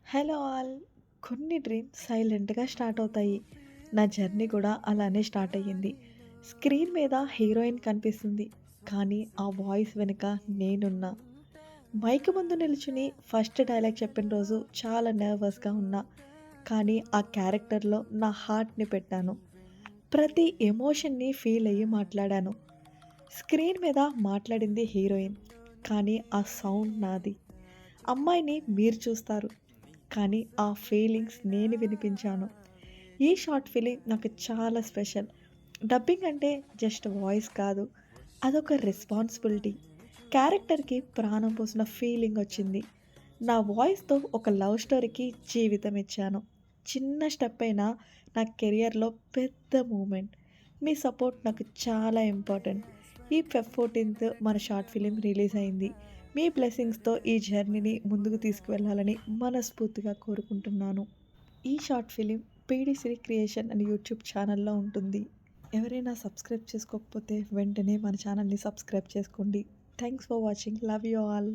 Hello all. కొన్ని dreams సైలెంట్‌గా start అవుతాయి. నా జర్నీ కూడా అలానే స్టార్ట్ అయ్యింది. స్క్రీన్ మీద హీరోయిన్ కనిపిస్తుంది. కానీ ఆ వాయిస్ వెనుక నేనున్నా. మైక్ ముందు నిల్చుని ఫస్ట్ డైలాగ్ చెప్పిన రోజు చాలా నర్వస్‌గా ఉన్నా. కానీ ఆ క్యారెక్టర్‌లో నా హార్ట్‌ని పెట్టాను. ప్రతి ఎమోషన్‌ని ఫీల్ అయ్యి మాట్లాడాను. స్క్రీన్ మీద మాట్లాడింది హీరోయిన్. కానీ ఆ సౌండ్ నాది. అమ్మాయిని మీరు చూస్తారు. కానీ ఆ ఫీలింగ్స్ నేను వినిపించాను. ఈ షార్ట్ ఫిలిం నాకు చాలా స్పెషల్. డబ్బింగ్ అంటే జస్ట్ వాయిస్ కాదు. అదొక రెస్పాన్సిబిలిటీ. క్యారెక్టర్‌కి ప్రాణం పోసిన ఫీలింగ్ వచ్చింది. నా వాయిస్‌తో ఒక లవ్ స్టోరీకి జీవితం ఇచ్చాను. చిన్న స్టెప్ అయినా నా కెరియర్‌లో పెద్ద మూమెంట్. మీ సపోర్ట్ నాకు చాలా ఇంపార్టెంట్. ఈ ఫెబ్ 14థ్ మన షార్ట్ ఫిలిం రిలీజ్ అయింది. మీ బ్లెస్సింగ్స్‌తో ఈ జర్నీని ముందుకు తీసుకువెళ్ళాలని మనస్ఫూర్తిగా కోరుకుంటున్నాను. ఈ షార్ట్ ఫిలిం పీడీశ్రీ క్రియేషన్ అని యూట్యూబ్ ఛానల్‌లో ఉంటుంది. ఎవరైనా సబ్స్క్రైబ్ చేసుకోకపోతే వెంటనే మన ఛానల్‌ని సబ్స్క్రైబ్ చేసుకోండి. Thanks for watching. Love you all.